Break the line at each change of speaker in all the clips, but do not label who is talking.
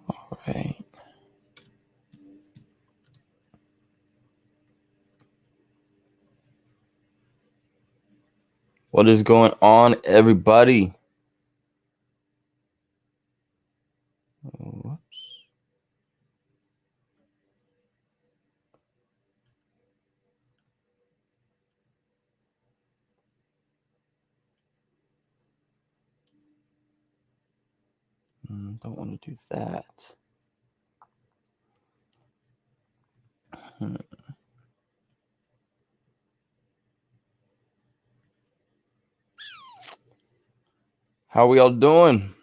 All right. What is going on, everybody? Whoops. Don't want to do that. How we all doing?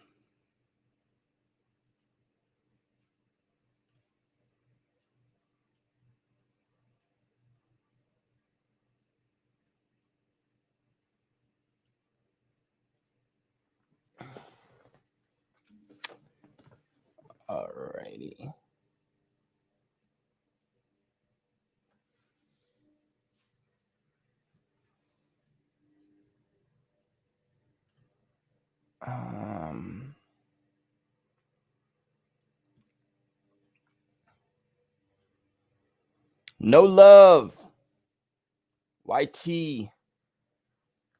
Alrighty. No love. YT.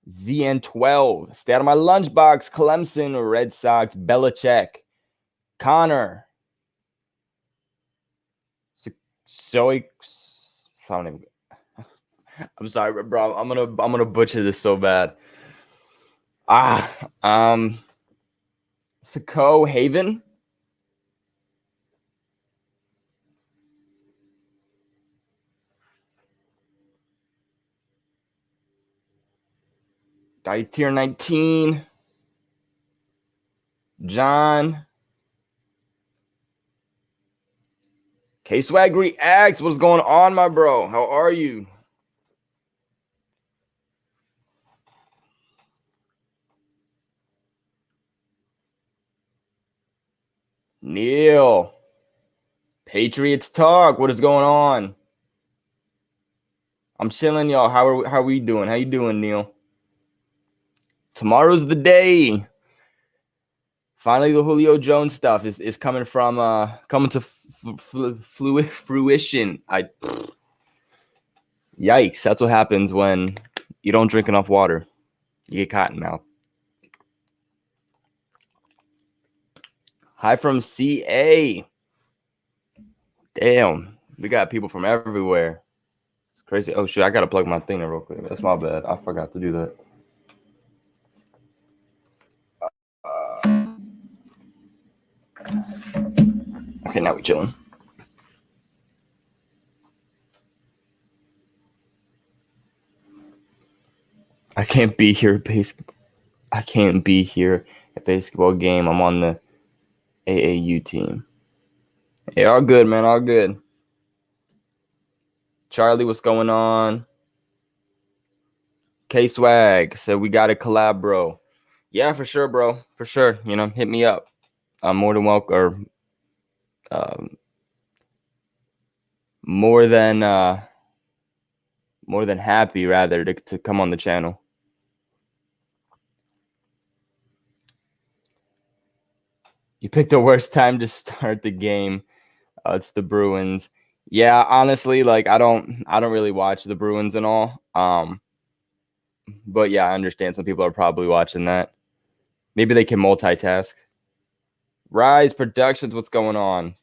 ZN12. Stay out of my lunchbox. Clemson. Red Sox. Belichick. Connor. Soy. I'm sorry, bro. I'm gonna butcher this so bad. Sako Haven. Tier 19. John. K-Swag Reacts. What's going on, my bro? How are you? Neil. Patriots Talk. What is going on? I'm chilling, y'all. How are we doing? How you doing, Neil? Tomorrow's the day. Finally, the Julio Jones stuff is coming to fruition. Yikes! That's what happens when you don't drink enough water. You get cotton mouth. Hi from CA. Damn, we got people from everywhere. It's crazy. Oh shit! I gotta plug my thing in real quick. That's my bad. I forgot to do that. Okay, now we chilling. I can't be here at basketball. I can't be here at basketball game. I'm on the AAU team. Hey, all good, man. All good. Charlie, what's going on? K-Swag said we got to collab, bro. Yeah, for sure, bro. For sure. You know, hit me up. I'm more than welcome. More than happy, rather, to come on the channel. You picked the worst time to start the game. It's the Bruins. Yeah, honestly, like I don't really watch the Bruins and all. But yeah, I understand some people are probably watching that. Maybe they can multitask. Rise Productions, what's going on?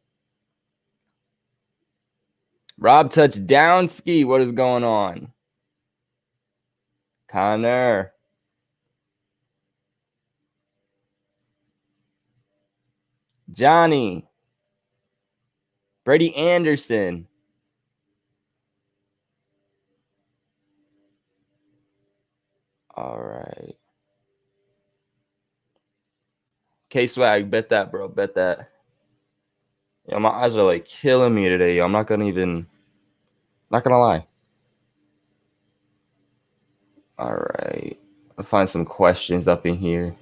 Rob Touchdownski, what is going on? Connor. Johnny. Brady Anderson. All right. K-Swag, bet that, bro. Bet that. Yo, my eyes are like killing me today, yo. I'm not gonna lie. All right. I'll find some questions up in here.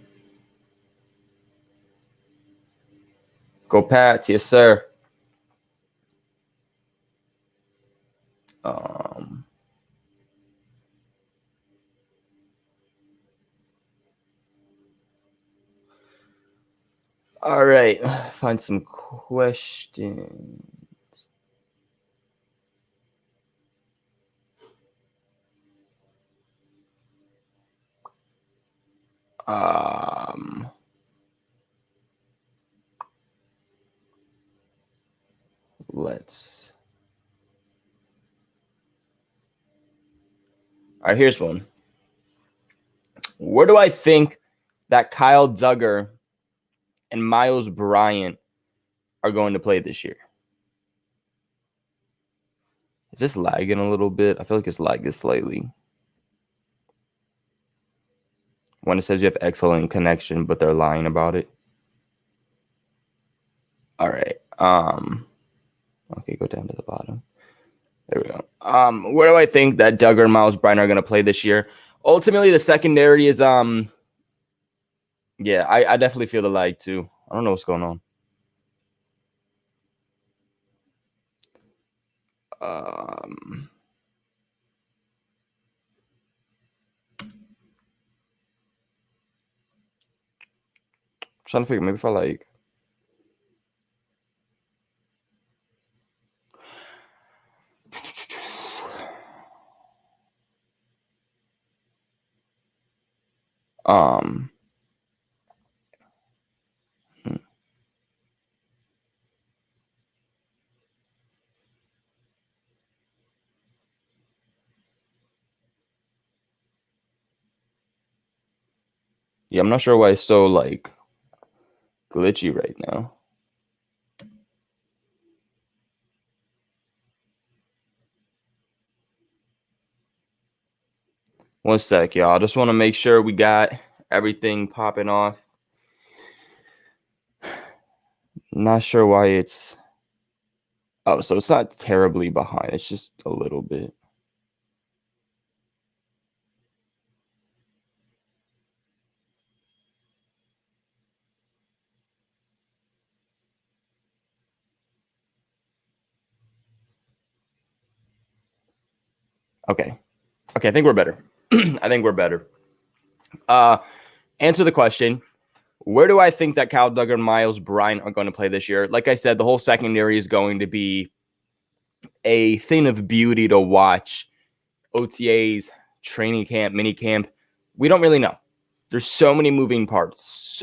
Go Pats, yes, sir. All right. Find some questions. Let's. All right, here's one. Where do I think that Kyle Duggar and Miles Bryant are going to play this year? Is this lagging a little bit? I feel like it's lagging slightly. When it says you have excellent connection, but they're lying about it. All right. Okay, go down to the bottom. There we go. Where do I think that Duggar and Miles Bryant are going to play this year? Ultimately, the secondary is yeah, I definitely feel the lag too. I don't know what's going on. Trying to figure maybe if I like. Yeah, I'm not sure why it's so like glitchy right now. One sec, y'all. I just want to make sure we got everything popping off. Not sure why it's. Oh, so it's not terribly behind. It's just a little bit. Okay. Okay, I think we're better. I think we're better. Answer the question. Where do I think that Kyle Duggar and Miles Bryant are going to play this year? Like I said, the whole secondary is going to be a thing of beauty to watch. OTAs, training camp, mini camp. We don't really know. There's so many moving parts.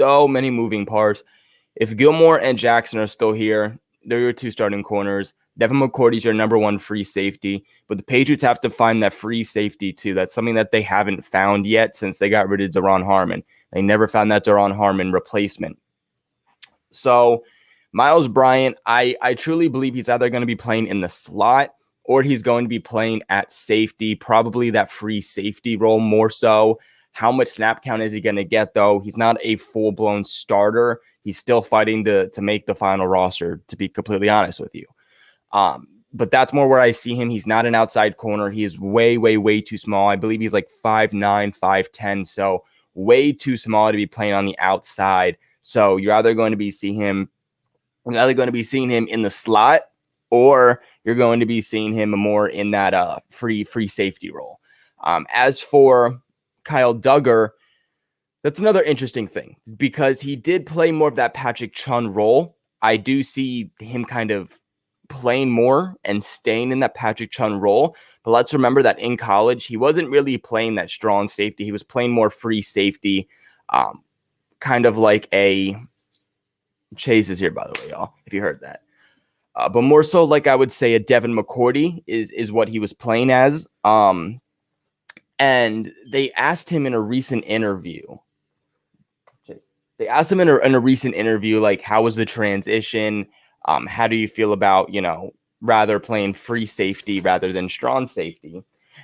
If Gilmore and Jackson are still here, they're your two starting corners. Devin McCourty's your number one free safety. But the Patriots have to find that free safety too. That's something that they haven't found yet since they got rid of Daron Harmon. They never found that Daron Harmon replacement. So Miles Bryant, I truly believe he's either going to be playing in the slot or he's going to be playing at safety, probably that free safety role more so. How much snap count is he going to get, though? He's not a full-blown starter. He's still fighting to make the final roster, to be completely honest with you. But that's more where I see him. He's not an outside corner. He is way, way, way too small. I believe he's like 5'9", 5'10", so way too small to be playing on the outside. So you're either going to be seeing him in the slot, or you're going to be seeing him more in that free safety role. As for Kyle Duggar, that's another interesting thing because he did play more of that Patrick Chung role. I do see him kind of playing more and staying in that Patrick Chung role. But let's remember that in college, he wasn't really playing that strong safety. He was playing more free safety, kind of like a Chase is here, by the way, y'all, if you heard that. But more so like I would say a Devin McCourty is what he was playing as. And they asked him in a recent interview. Like, how was the transition? How do you feel about, rather playing free safety rather than strong safety?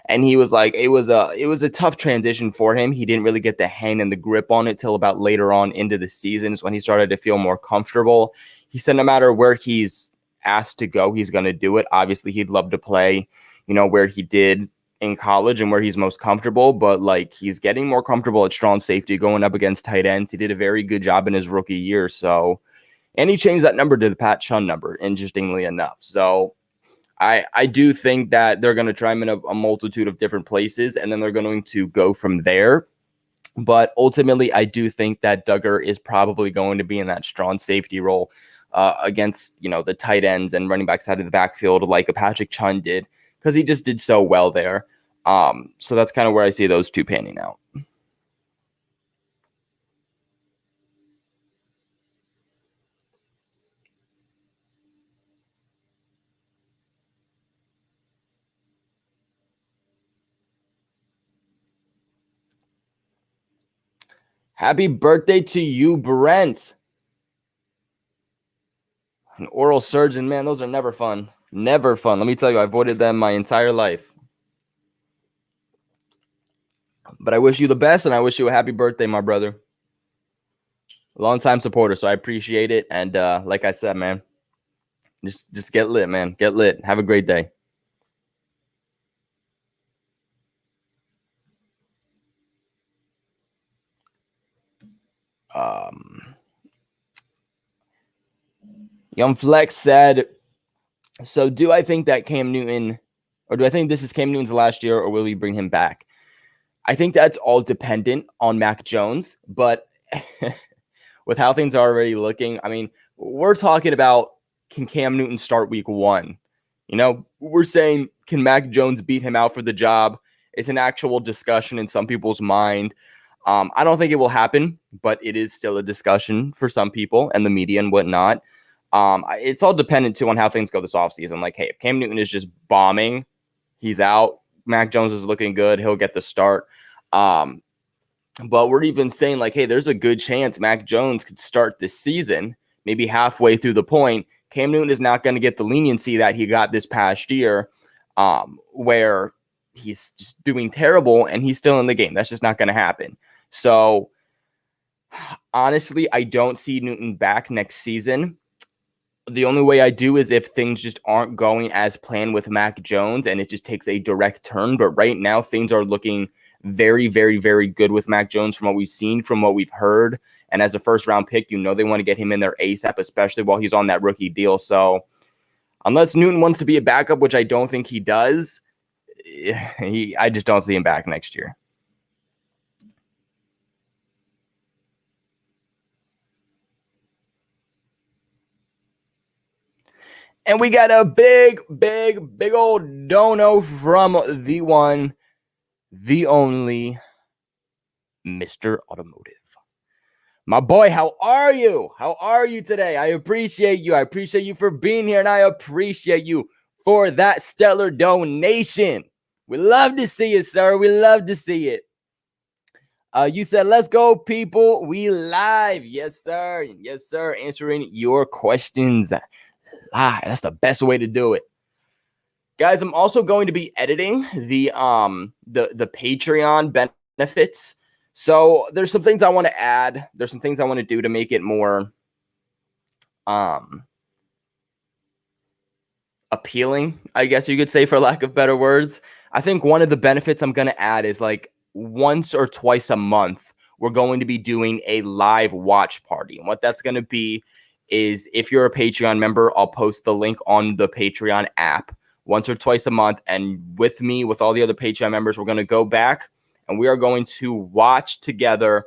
And he was like, it was a tough transition for him. He didn't really get the hang and the grip on it till about later on into the seasons when he started to feel more comfortable. He said no matter where he's asked to go, he's going to do it. Obviously, he'd love to play, where he did in college and where he's most comfortable, but like he's getting more comfortable at strong safety going up against tight ends. He did a very good job in his rookie year. So, and he changed that number to the Pat Chun number, interestingly enough. So I do think that they're going to try him in a multitude of different places, and then they're going to go from there. But ultimately, I do think that Duggar is probably going to be in that strong safety role against, the tight ends and running back side of the backfield like a Patrick Chun did, because he just did so well there. So that's kind of where I see those two panning out. Happy birthday to you, Brent. An oral surgeon, man, those are never fun. Never fun. Let me tell you, I avoided them my entire life. But I wish you the best, and I wish you a happy birthday, my brother. Long-time supporter, so I appreciate it. And like I said, man, just get lit, man. Get lit. Have a great day. Young Flex said, so do I think that Cam Newton, or do I think this is Cam Newton's last year, or will we bring him back? I think that's all dependent on Mac Jones, but with how things are already looking, I mean, we're talking about, can Cam Newton start week 1? We're saying, can Mac Jones beat him out for the job? It's an actual discussion in some people's mind. I don't think it will happen, but it is still a discussion for some people and the media and whatnot. It's all dependent, too, on how things go this offseason. Like, hey, if Cam Newton is just bombing, he's out. Mac Jones is looking good. He'll get the start. But we're even saying, like, hey, there's a good chance Mac Jones could start this season, maybe halfway through the point. Cam Newton is not going to get the leniency that he got this past year, where he's just doing terrible and he's still in the game. That's just not going to happen. So, honestly, I don't see Newton back next season. The only way I do is if things just aren't going as planned with Mac Jones and it just takes a direct turn. But right now, things are looking very, very, very good with Mac Jones from what we've seen, from what we've heard. And as a first-round pick, they want to get him in there ASAP, especially while he's on that rookie deal. So unless Newton wants to be a backup, which I don't think he does, I just don't see him back next year. And we got a big, big, big old dono from the one, the only Mr. Automotive. My boy, how are you? How are you today? I appreciate you. I appreciate you for being here, and I appreciate you for that stellar donation. We love to see it, sir. We love to see it. You said, let's go, people. We live. Yes, sir. Yes, sir. Answering your questions live. That's the best way to do it. Guys, I'm also going to be editing the Patreon benefits. So there's some things I want to add. There's some things I want to do to make it more appealing, I guess you could say, for lack of better words. I think one of the benefits I'm going to add is like once or twice a month, we're going to be doing a live watch party. And what that's going to be is, if you're a Patreon member, I'll post the link on the Patreon app once or twice a month. And with me, with all the other Patreon members, we're going to go back and we are going to watch together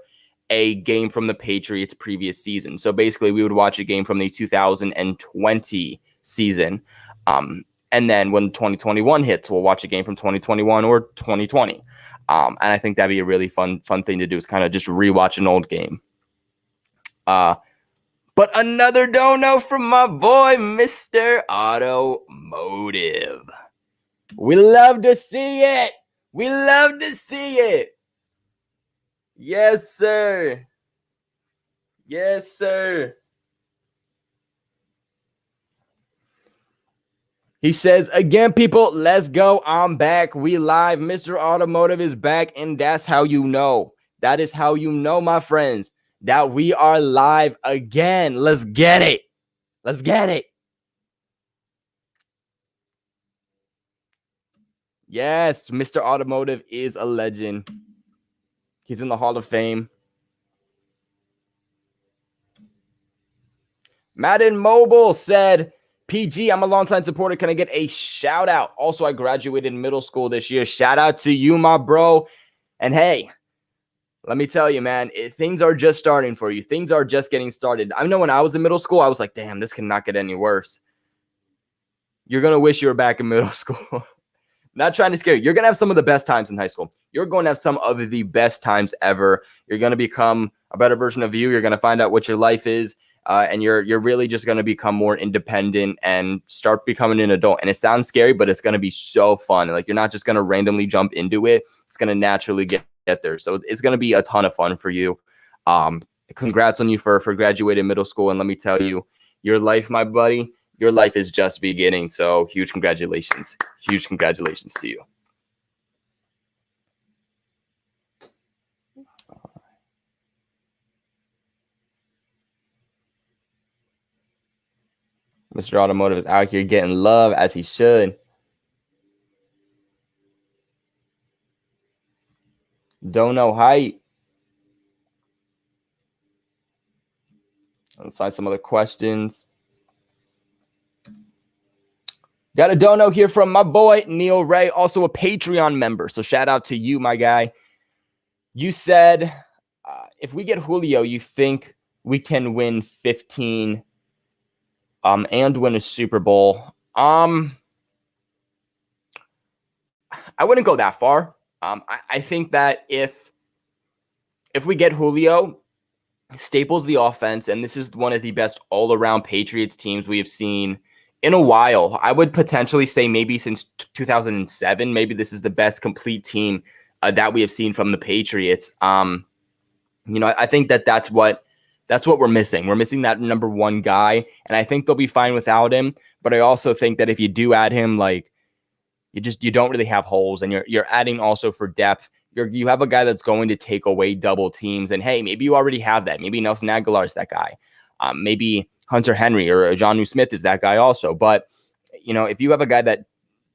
a game from the Patriots previous season. So basically, we would watch a game from the 2020 season. And then when 2021 hits, we'll watch a game from 2021 or 2020. And I think that'd be a really fun thing to do, is kind of just rewatch an old game. But another dono from my boy, Mr. Automotive. We love to see it. We love to see it. Yes, sir. Yes, sir. He says, again, people, let's go. I'm back. We live. Mr. Automotive is back. And that's how you know. That is how you know, my friends, that we are live again. Let's get it. Let's get it. Yes, Mr. Automotive is a legend. He's in the Hall of Fame. Madden Mobile said, PG, I'm a longtime supporter. Can I get a shout out? Also, I graduated middle school this year. Shout out to you, my bro. And hey, let me tell you, man, things are just starting for you. Things are just getting started. I know when I was in middle school, I was like, damn, this cannot get any worse. You're going to wish you were back in middle school. Not trying to scare you. You're going to have some of the best times in high school. You're going to have some of the best times ever. You're going to become a better version of you. You're going to find out what your life is. And you're really just going to become more independent and start becoming an adult. And it sounds scary, but it's going to be so fun. Like, you're not just going to randomly jump into it. It's going to naturally get there. So it's going to be a ton of fun for you. Congrats on you for graduating middle school. And let me tell you, your life, my buddy, your life is just beginning. So huge congratulations. Huge congratulations to you. Mr. Automotive is out here getting love as he should. Don't know height. Let's find some other questions. Got a dono here from my boy, Neil Ray, also a Patreon member. So shout out to you, my guy. You said, if we get Julio, you think we can win 15 and win a Super Bowl? I wouldn't go that far. I think that if we get Julio, staples the offense, and this is one of the best all-around Patriots teams we have seen in a while. I would potentially say maybe since 2007, maybe this is the best complete team that we have seen from the Patriots. I think that's what we're missing. We're missing that number one guy, and I think they'll be fine without him. But I also think that if you do add him, like, you don't really have holes, and you're adding also for depth. You have a guy that's going to take away double teams, and hey, maybe you already have that. Maybe Nelson Aguilar is that guy. Maybe Hunter Henry or Jonnu Smith is that guy also. But if you have a guy that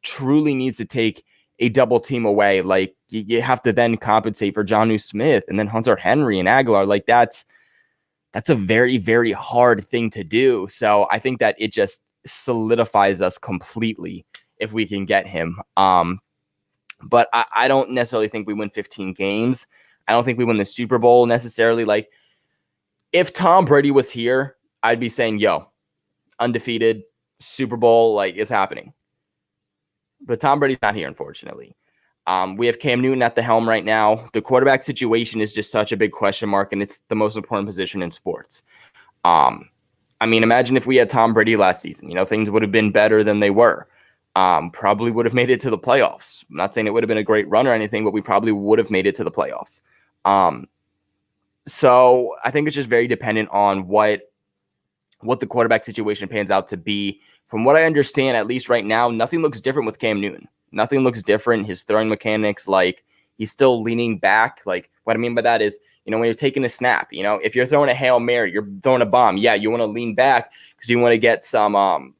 truly needs to take a double team away, like, you have to then compensate for Jonnu Smith and then Hunter Henry and Aguilar. Like, that's a very, very hard thing to do. So I think that it just solidifies us completely if we can get him. But I don't necessarily think we win 15 games. I don't think we win the Super Bowl necessarily. Like, if Tom Brady was here, I'd be saying, yo, undefeated, Super Bowl, like, it's happening. But Tom Brady's not here, unfortunately. We have Cam Newton at the helm right now. The quarterback situation is just such a big question mark, and it's the most important position in sports. Imagine if we had Tom Brady last season. Things would have been better than they were. Probably would have made it to the playoffs. I'm not saying it would have been a great run or anything, but we probably would have made it to the playoffs. So I think it's just very dependent on what the quarterback situation pans out to be. From what I understand, at least right now, nothing looks different with Cam Newton. Nothing looks different. His throwing mechanics, like, he's still leaning back. Like, what I mean by that is, when you're taking a snap, if you're throwing a Hail Mary, you're throwing a bomb. Yeah, you want to lean back because you want to get some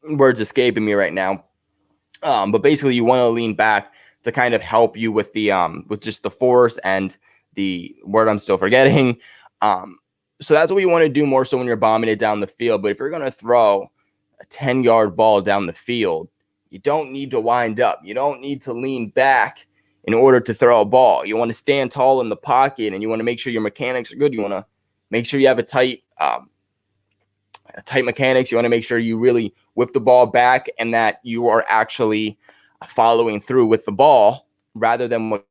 words escaping me right now. But basically, you want to lean back to kind of help you with the with just the force and the word I'm still forgetting. So that's what you want to do more so when you're bombing it down the field. But if you're going to throw a 10-yard ball down the field, you don't need to wind up. You don't need to lean back in order to throw a ball. You want to stand tall in the pocket, and you want to make sure your mechanics are good. You want to make sure you have a tight mechanics. You want to make sure you really whip the ball back and that you are actually following through with the ball rather than what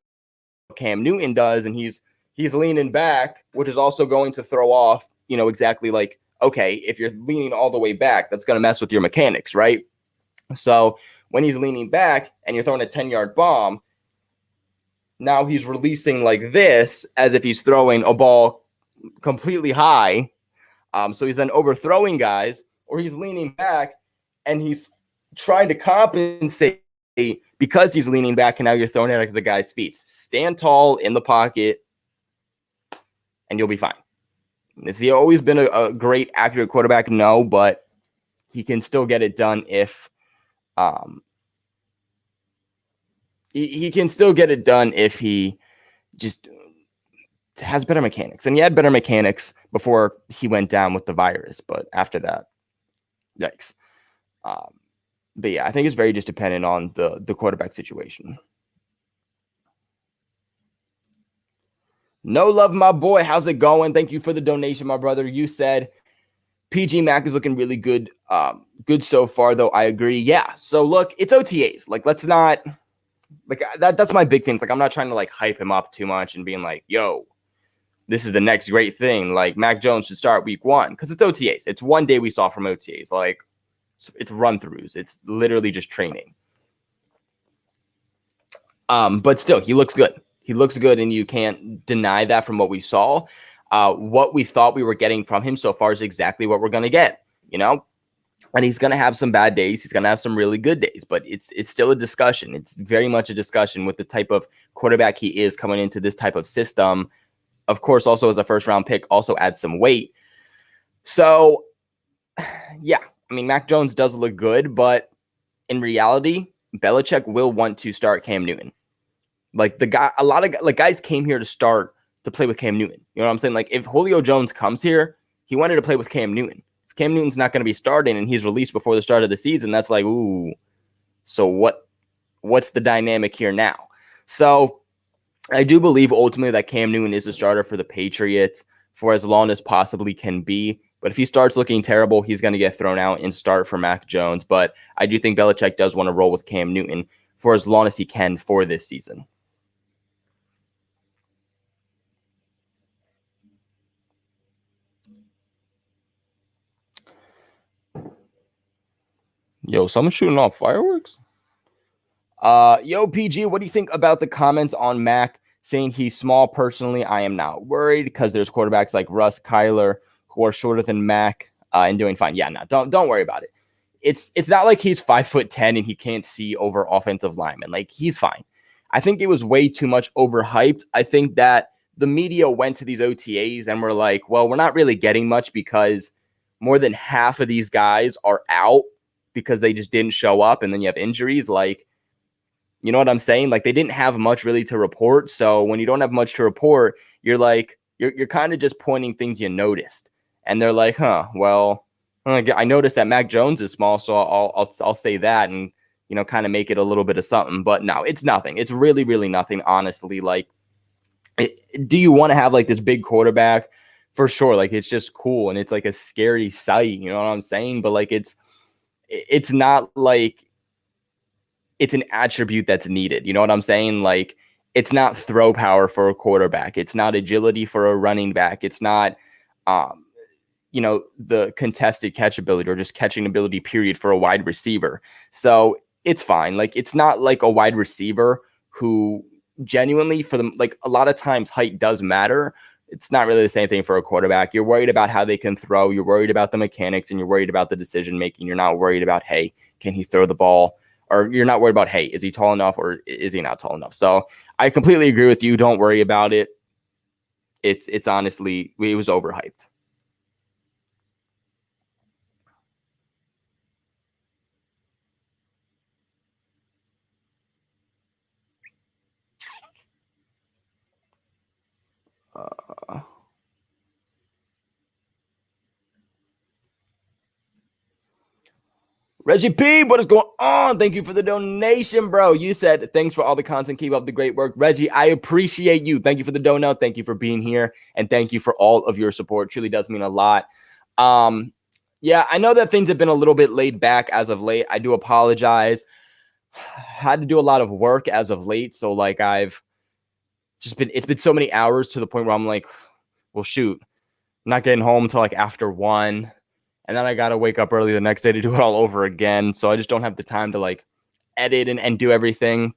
Cam Newton does. And he's leaning back, which is also going to throw off, exactly like, okay, if you're leaning all the way back, that's going to mess with your mechanics, right? So when he's leaning back and you're throwing a 10-yard bomb, now he's releasing like this as if he's throwing a ball completely high. So he's then overthrowing guys, or he's leaning back and he's trying to compensate because he's leaning back, and now you're throwing it at the guy's feet. Stand tall in the pocket, and you'll be fine. Has he always been a great, accurate quarterback? No, but he can still get it done if he can still get it done if he just has better mechanics. And he had better mechanics before he went down with the virus, but after that, yikes. But yeah, I think it's very just dependent on the quarterback situation. No love, my boy. How's it going? Thank you for the donation, my brother. You said PG Mac is looking really good. Good so far, though. I agree. Yeah. So look, it's OTAs. Like, let's not like that's my big thing. It's like, I'm not trying to like hype him up too much and being like, yo, this is the next great thing. Like, Mac Jones should start week 1 because it's OTAs. It's one day we saw from OTAs. Like, it's run throughs. It's literally just training. But still, he looks good. He looks good, and you can't deny that from what we saw. What we thought we were getting from him so far is exactly what we're going to get, you know? And he's going to have some bad days. He's going to have some really good days, but it's still a discussion. It's very much a discussion with the type of quarterback he is coming into this type of system. Of course, also as a first-round pick, also adds some weight. So, yeah, I mean, Mac Jones does look good, but in reality, Belichick will want to start Cam Newton. Like a lot of guys came here to play with Cam Newton. You know what I'm saying? Like, if Julio Jones comes here, he wanted to play with Cam Newton. If Cam Newton's not going to be starting and he's released before the start of the season, that's like, ooh. So what's the dynamic here now? So I do believe ultimately that Cam Newton is a starter for the Patriots for as long as possibly can be. But if he starts looking terrible, he's going to get thrown out and start for Mac Jones. But I do think Belichick does want to roll with Cam Newton for as long as he can for this season. Yo, someone's shooting off fireworks? Yo, PG, what do you think about the comments on Mac saying he's small? Personally, I am not worried because there's quarterbacks like Russ, Kyler, who are shorter than Mac and doing fine. Yeah, no, don't worry about it. It's not like he's 5'10" and he can't see over offensive linemen. Like, he's fine. I think it was way too much overhyped. I think that the media went to these OTAs and were like, well, we're not really getting much because more than half of these guys are out because they just didn't show up, and then you have injuries. Like, you know what I'm saying? Like, they didn't have much really to report. So when you don't have much to report, you're like, you're kind of just pointing things you noticed. And they're like, well, I noticed that Mac Jones is small, so I'll say that and, you know, kind of make it a little bit of something. But no, it's nothing. It's really, really nothing, honestly. Like, do you want to have like this big quarterback? For sure. Like, it's just cool, and it's like a scary sight. You know what I'm saying? But like, it's not like it's an attribute that's needed. You know what I'm saying? Like, it's not throw power for a quarterback. It's not agility for a running back. It's not, you know, the contested catch ability or just catching ability, period, for a wide receiver. So it's fine. Like, it's not like a wide receiver who genuinely, for them, like, a lot of times height does matter. It's not really the same thing for a quarterback. You're worried about how they can throw. You're worried about the mechanics, and you're worried about the decision making. You're not worried about, hey, can he throw the ball? Or you're not worried about, hey, is he tall enough or is he not tall enough? So I completely agree with you. Don't worry about it. It's honestly, it was overhyped. Reggie P, what is going on? Thank you for the donation, bro. You said, thanks for all the content. Keep up the great work. Reggie, I appreciate you. Thank you for the donut. Thank you for being here. And thank you for all of your support. It truly does mean a lot. Yeah, I know that things have been a little bit laid back as of late. I do apologize. Had to do a lot of work as of late. So like, it's been so many hours to the point where I'm like, well, shoot, I'm not getting home until like after 1. And then I got to wake up early the next day to do it all over again. So I just don't have the time to like edit and do everything.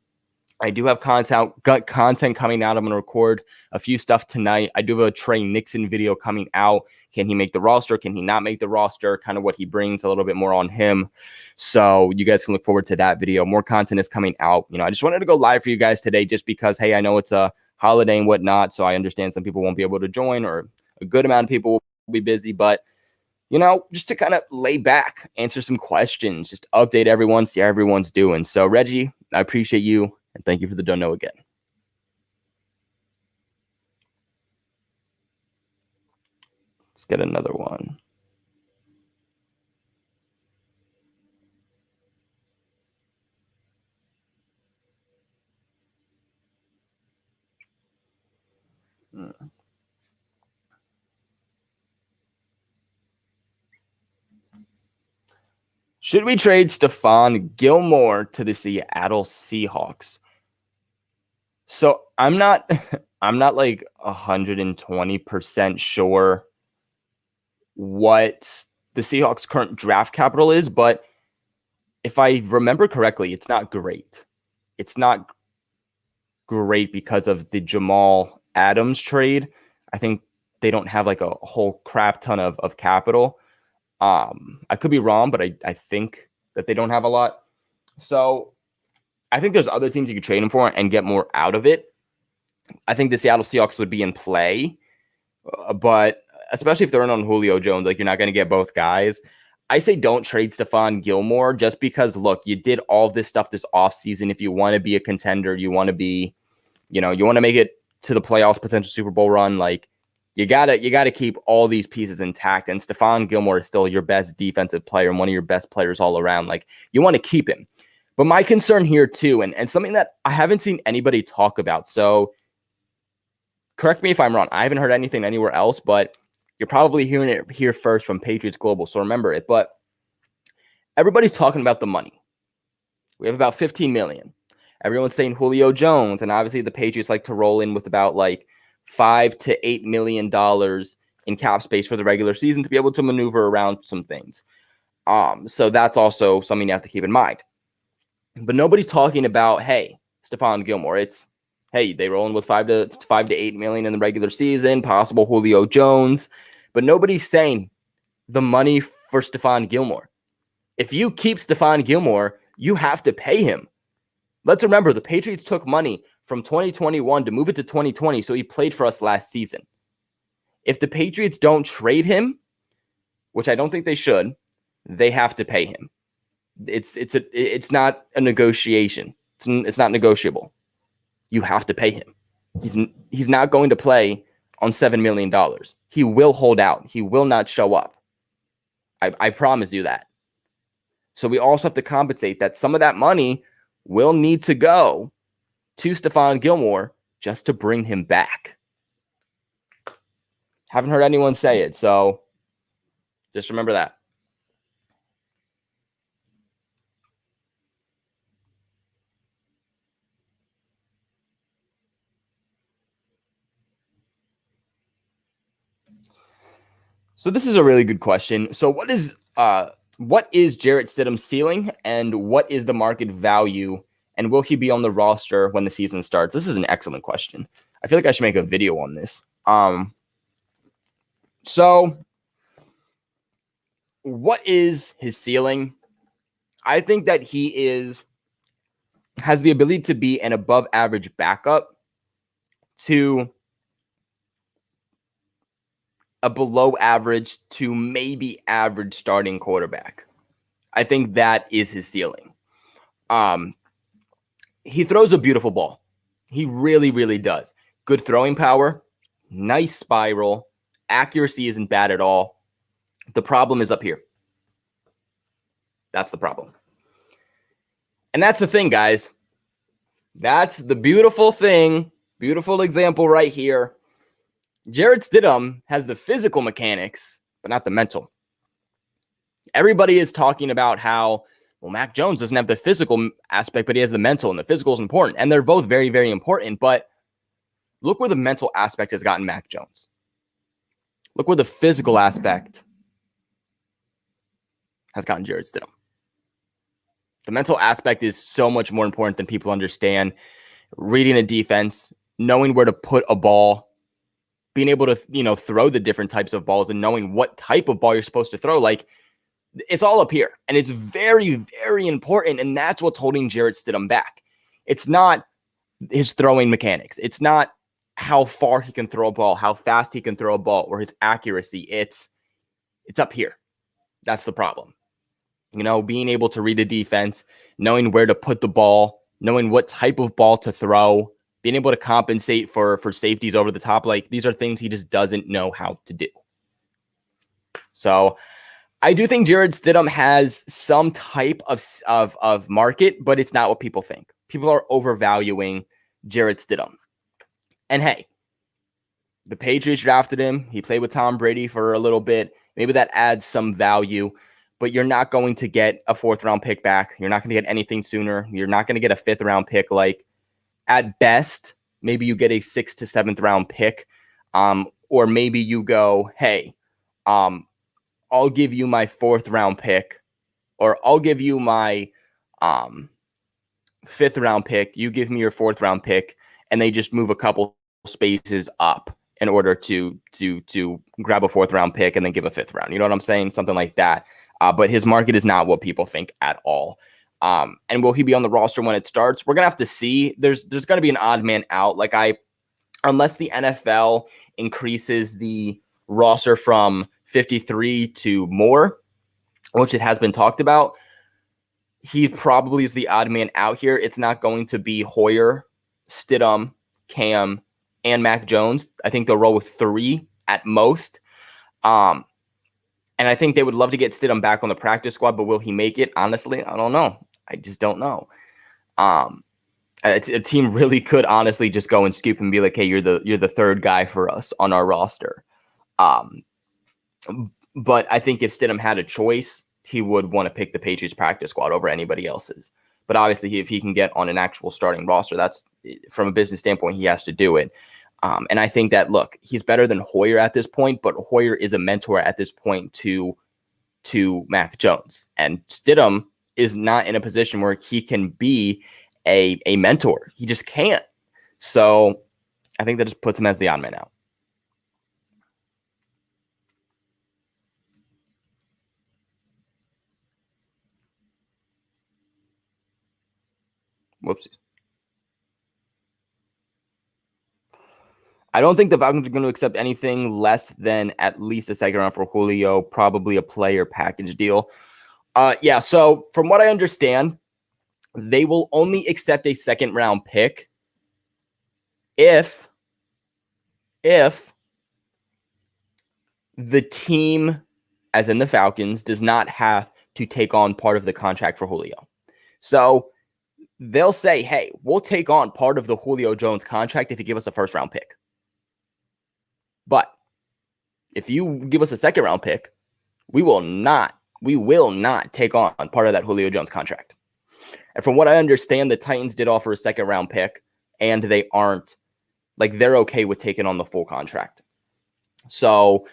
I do have content coming out. I'm going to record a few stuff tonight. I do have a Trey Nixon video coming out. Can he make the roster? Can he not make the roster? Kind of what he brings, a little bit more on him. So you guys can look forward to that video. More content is coming out. I just wanted to go live for you guys today just because, hey, I know it's a holiday and whatnot. So I understand some people won't be able to join, or a good amount of people will be busy. But just to kind of lay back, answer some questions, just update everyone, see how everyone's doing. So Reggie, I appreciate you. And thank you for the don't know again. Let's get another one. Should we trade Stephon Gilmore to the Seattle Seahawks? So I'm not like 120% sure what the Seahawks' current draft capital is, but if I remember correctly, it's not great. It's not great because of the Jamal Adams trade. I think they don't have like a whole crap ton of capital. I could be wrong, but I think that they don't have a lot. So I think there's other teams you could trade him for and get more out of it. I think the Seattle Seahawks would be in play, but especially if they're in on Julio Jones, like you're not going to get both guys. I say don't trade Stephon Gilmore just because, look, you did all this stuff this offseason. If you want to be a contender, you want to be, you want to make it to the playoffs, potential Super Bowl run, like you gotta keep all these pieces intact. And Stephon Gilmore is still your best defensive player and one of your best players all around. Like you want to keep him. But my concern here too, and something that I haven't seen anybody talk about. So correct me if I'm wrong. I haven't heard anything anywhere else, but you're probably hearing it here first from Patriots Global. So remember it. But everybody's talking about the money. We have about $15 million. Everyone's saying Julio Jones, and obviously the Patriots like to roll in with about like $5 to $8 million in cap space for the regular season to be able to maneuver around some things. So that's also something you have to keep in mind. But nobody's talking about, hey, Stephon Gilmore. It's, hey, they roll in with $5 to $8 million in the regular season, possible Julio Jones. But nobody's saying the money for Stephon Gilmore. If you keep Stephon Gilmore, you have to pay him. Let's remember, the Patriots took money from 2021 to move it to 2020, so he played for us last season. If the Patriots don't trade him, which I don't think they should, they have to pay him. It's not a negotiation. It's not negotiable. You have to pay him. He's not going to play on $7 million. He will hold out. He will not show up. I promise you that. So we also have to compensate that some of that money will need to go to Stephon Gilmore just to bring him back. Haven't heard anyone say it, so just remember that. So this is a really good question. So what is Jarrett Stidham's ceiling, and what is the market value, and will he be on the roster when the season starts? This is an excellent question. I feel like I should make a video on this. So what is his ceiling? I think that he has the ability to be an above average backup to a below average to maybe average starting quarterback. I think that is his ceiling. He throws a beautiful ball. He really, really does. Good throwing power, nice spiral, accuracy isn't bad at all. The problem is up here. That's the problem. And that's the thing, guys. That's the beautiful thing. Beautiful example right here. Jarrett Stidham has the physical mechanics, but not the mental. Everybody is talking about how, well, Mac Jones doesn't have the physical aspect, but he has the mental, and the physical is important. And they're both very, very important. But look where the mental aspect has gotten Mac Jones. Look where the physical aspect has gotten Jarrett Stidham. The mental aspect is so much more important than people understand. reading a defense, knowing where to put a ball, being able to, throw the different types of balls and knowing what type of ball you're supposed to throw. Like, it's all up here. And it's very, very important. And that's what's holding Jarrett Stidham back. It's not his throwing mechanics. It's not how far he can throw a ball, how fast he can throw a ball, or his accuracy. It's up here. That's the problem. Being able to read a defense, knowing where to put the ball, knowing what type of ball to throw, being able to compensate for safeties over the top. Like, these are things he just doesn't know how to do. So I do think Jarrett Stidham has some type of market, but it's not what people think. People are overvaluing Jarrett Stidham. And hey, the Patriots drafted him. He played with Tom Brady for a little bit. Maybe that adds some value, but you're not going to get a 4th-round pick back. You're not going to get anything sooner. You're not going to get a 5th-round pick. Like, at best, maybe you get a 6th to 7th-round pick, or maybe you go, hey, I'll give you my 4th-round pick, or I'll give you my 5th-round pick. You give me your 4th-round pick, and they just move a couple spaces up in order to grab a 4th-round pick and then give a 5th round. You know what I'm saying? Something like that. But his market is not what people think at all. And will he be on the roster when it starts? We're gonna have to see. There's gonna be an odd man out. Unless the NFL increases the roster from 53 to more, which it has been talked about, he probably is the odd man out here. It's not going to be Hoyer, Stidham, Cam, and Mac Jones. I think they'll roll with 3 at most. And I think they would love to get Stidham back on the practice squad, but will he make it? Honestly, I don't know. I just don't know. A team really could honestly just go and scoop and be like, hey, you're the 3rd guy for us on our roster. But I think if Stidham had a choice, he would want to pick the Patriots practice squad over anybody else's. But obviously, if he can get on an actual starting roster, that's, from a business standpoint, he has to do it. And I think that, look, he's better than Hoyer at this point, but Hoyer is a mentor at this point to Mac Jones. And Stidham is not in a position where he can be a mentor. He just can't. So I think that just puts him as the odd man out. Whoopsies. I don't think the Falcons are going to accept anything less than at least a 2nd round for Julio, probably a player package deal. Yeah, so from what I understand, they will only accept a 2nd round pick if the team, as in the Falcons, does not have to take on part of the contract for Julio. So they'll say, hey, we'll take on part of the Julio Jones contract if you give us a 1st round pick. But if you give us a 2nd round pick, we will not take on part of that Julio Jones contract. And from what I understand, the Titans did offer a 2nd round pick, and they aren't, they're okay with taking on the full contract. So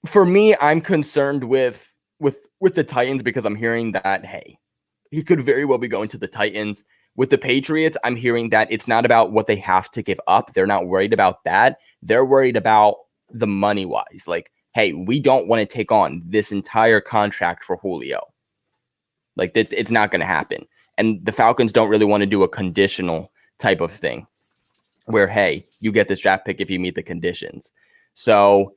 for me, I'm concerned with the Titans because I'm hearing that, hey, he could very well be going to the Titans. With the Patriots, I'm hearing that it's not about what they have to give up. They're not worried about that. They're worried about the money-wise. Like, hey, we don't want to take on this entire contract for Julio. It's not going to happen. And the Falcons don't really want to do a conditional type of thing where, hey, you get this draft pick if you meet the conditions. So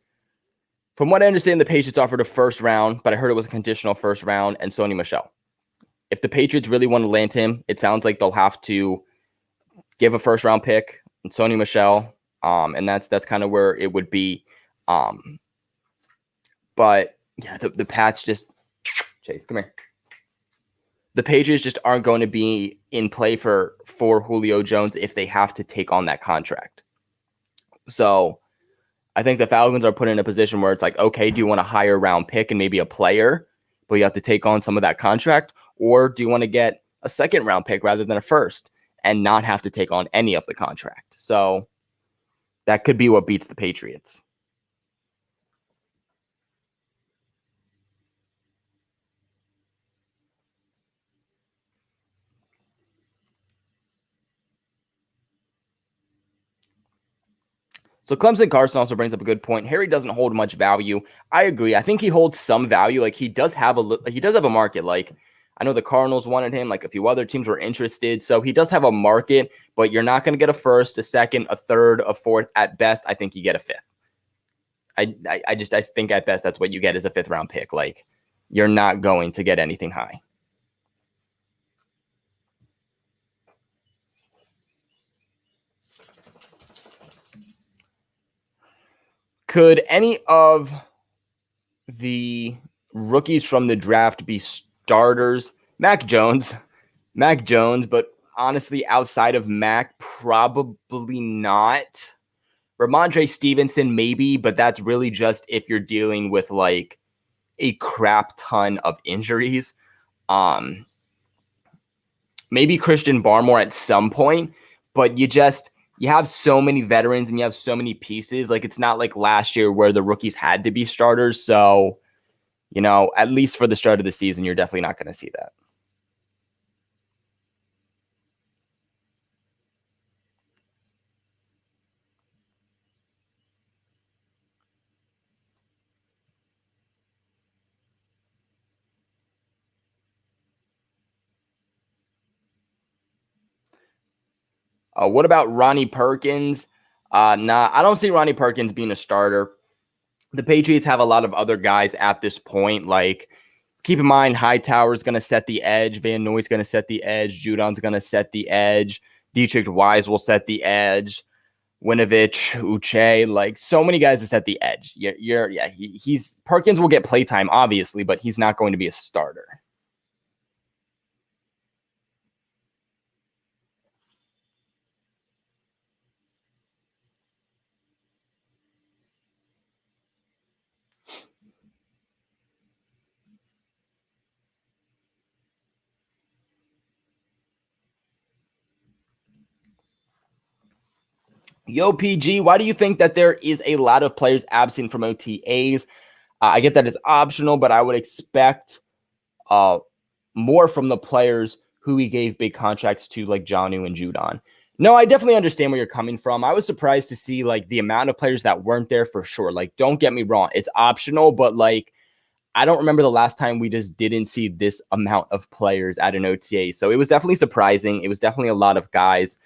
from what I understand, the Patriots offered a 1st round, but I heard it was a conditional 1st round and Sony Michel. If the Patriots really want to land him, it sounds like they'll have to give a 1st round pick and Sony Michel. And that's kind of where it would be. But yeah, the Pats just, Chase, come here. The Patriots just aren't going to be in play for Julio Jones if they have to take on that contract. So I think the Falcons are put in a position where it's like, okay, do you want a higher round pick and maybe a player, but you have to take on some of that contract? Or do you want to get a 2nd round pick rather than a 1st and not have to take on any of the contract? So that could be what beats the Patriots. So Clemson Carson also brings up a good point. Harry doesn't hold much value. I agree. I think he holds some value. Like he does have a market. Like I know the Cardinals wanted him. Like a few other teams were interested. So he does have a market, but you're not going to get a first, a second, a third, a fourth. At best, I think you get a fifth. I think at best that's what you get is a 5th round pick. Like you're not going to get anything high. Could any of the rookies from the draft be starters? Mac Jones, but honestly, outside of Mac, probably not. Ramondre Stevenson, maybe, but that's really just if you're dealing with like a crap ton of injuries. Maybe Christian Barmore at some point, but you have so many veterans and you have so many pieces. Like it's not like last year where the rookies had to be starters. So, at least for the start of the season, you're definitely not going to see that. What about Ronnie Perkins? Nah, I don't see Ronnie Perkins being a starter. The Patriots have a lot of other guys at this point. Like, keep in mind, Hightower's going to set the edge. Van Noy's going to set the edge. Judon's going to set the edge. Dietrich Wise will set the edge. Winovich, Uche, like so many guys to set the edge. He's Perkins will get playtime, obviously, but he's not going to be a starter. Yo, PG, why do you think that there is a lot of players absent from OTAs? I get that it's optional, but I would expect more from the players who we gave big contracts to, like Jonnu and Judon. No, I definitely understand where you're coming from. I was surprised to see like the amount of players that weren't there for sure. Like, don't get me wrong, it's optional, but like I don't remember the last time we just didn't see this amount of players at an OTA. So it was definitely surprising. It was definitely a lot of guys.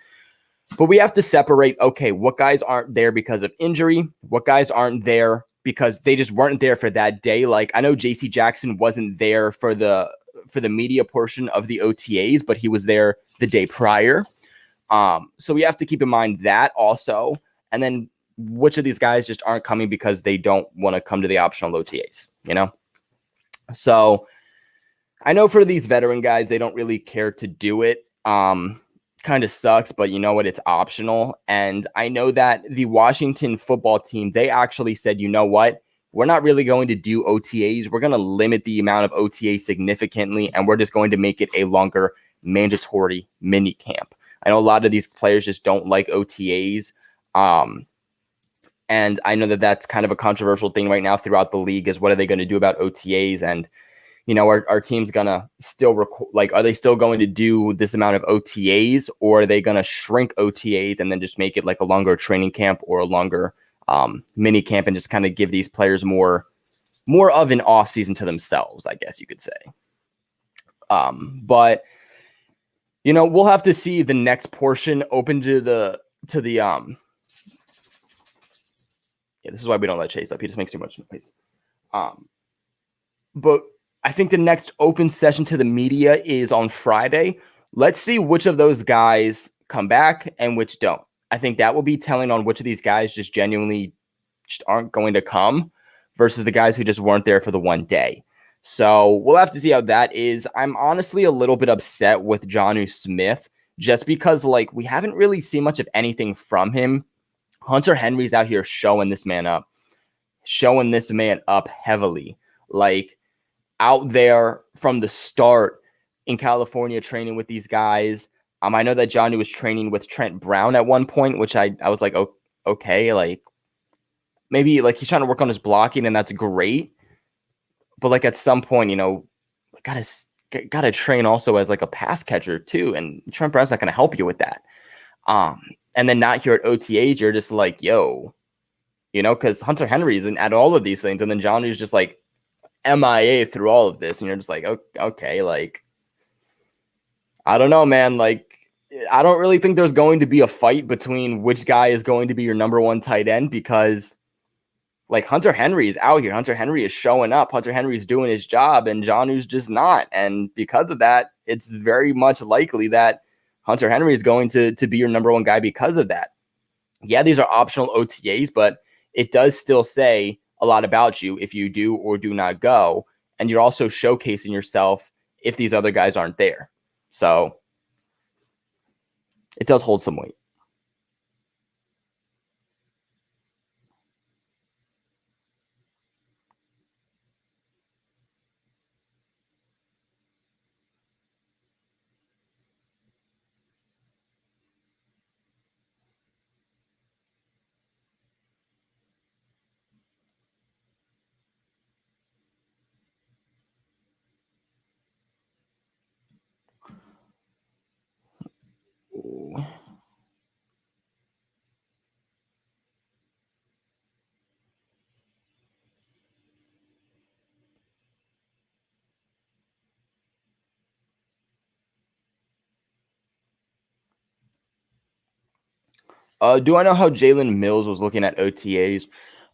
But we have to separate, okay, what guys aren't there because of injury, what guys aren't there because they just weren't there for that day. Like I know JC Jackson wasn't there for the media portion of the OTAs, but he was there the day prior. So we have to keep in mind that also. And then which of these guys just aren't coming because they don't want to come to the optional OTAs, So I know for these veteran guys, they don't really care to do it. Kind of sucks, but you know what? It's optional. And I know that the Washington football team, they actually said, you know what? We're not really going to do OTAs. We're going to limit the amount of OTAs significantly, and we're just going to make it a longer mandatory mini camp. I know a lot of these players just don't like OTAs. And I know that that's kind of a controversial thing right now throughout the league is what are they going to do about OTAs? And our team's gonna still are they still going to do this amount of OTAs, or are they gonna shrink OTAs and then just make it like a longer training camp or a longer mini camp and just kind of give these players more of an off season to themselves, I guess you could say. But we'll have to see the next portion open to the this is why we don't let Chase up. He just makes too much noise. But I think the next open session to the media is on Friday. Let's see which of those guys come back and which don't. I think that will be telling on which of these guys just genuinely just aren't going to come versus the guys who just weren't there for the one day. So we'll have to see how that is. I'm honestly a little bit upset with Jonnu Smith just because like we haven't really seen much of anything from him. Hunter Henry's out here showing this man up heavily. Like, out there from the start in California training with these guys. I know that Jonnu was training with Trent Brown at one point, which I was like, oh, okay, like maybe like he's trying to work on his blocking and that's great. But like at some point, gotta train also as like a pass catcher too. And Trent Brown's not going to help you with that. And then not here at OTAs, you're just like, yo, because Hunter Henry's at all of these things, and then Jonnu's just like MIA through all of this, and you're just like, okay, like, I don't know, man. Like, I don't really think there's going to be a fight between which guy is going to be your number one tight end, because like Hunter Henry is out here. Hunter Henry is showing up. Hunter Henry's doing his job, and Jonnu's just not. And because of that, it's very much likely that Hunter Henry is going to be your number one guy because of that. Yeah, these are optional OTAs, but it does still say a lot about you if you do or do not go. And you're also showcasing yourself if these other guys aren't there. So it does hold some weight. Ooh. Do I know how Jalen Mills was looking at OTAs?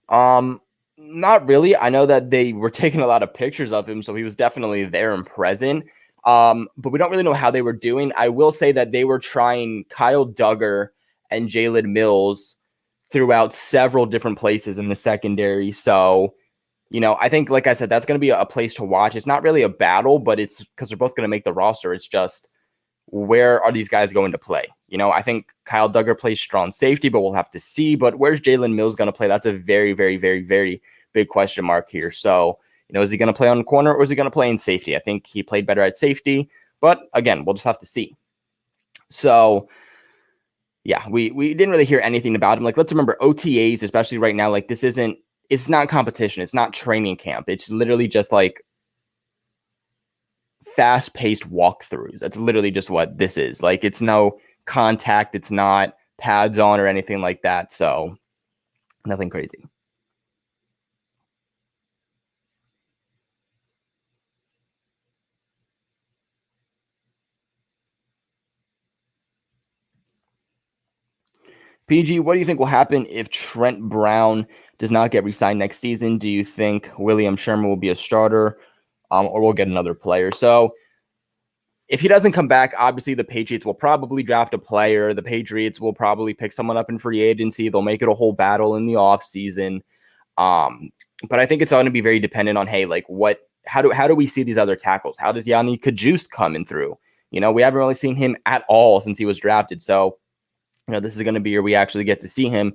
Not really. I know that they were taking a lot of pictures of him, so he was definitely there and present. But we don't really know how they were doing. I will say that they were trying Kyle Duggar and Jalen Mills throughout several different places in the secondary. So, I think, like I said, that's going to be a place to watch. It's not really a battle, but it's because they're both going to make the roster. It's just, where are these guys going to play? I think Kyle Duggar plays strong safety, but we'll have to see. But where's Jalen Mills going to play? That's a very, very, very, very big question mark here. So, is he going to play on the corner, or is he going to play in safety? I think he played better at safety, but again, we'll just have to see. So, yeah, we didn't really hear anything about him. Like, let's remember OTAs, especially right now, like it's not competition. It's not training camp. It's literally just like fast-paced walkthroughs. That's literally just what this is. Like, it's no contact. It's not pads on or anything like that. So nothing crazy. PG, what do you think will happen if Trent Brown does not get re-signed next season? Do you think William Sherman will be a starter, or we'll get another player? So if he doesn't come back, obviously the Patriots will probably draft a player. The Patriots will probably pick someone up in free agency. They'll make it a whole battle in the offseason. But I think it's going to be very dependent on, hey, like how do we see these other tackles? How does Yanni Kajus coming through? We haven't really seen him at all since he was drafted. So, this is going to be where we actually get to see him.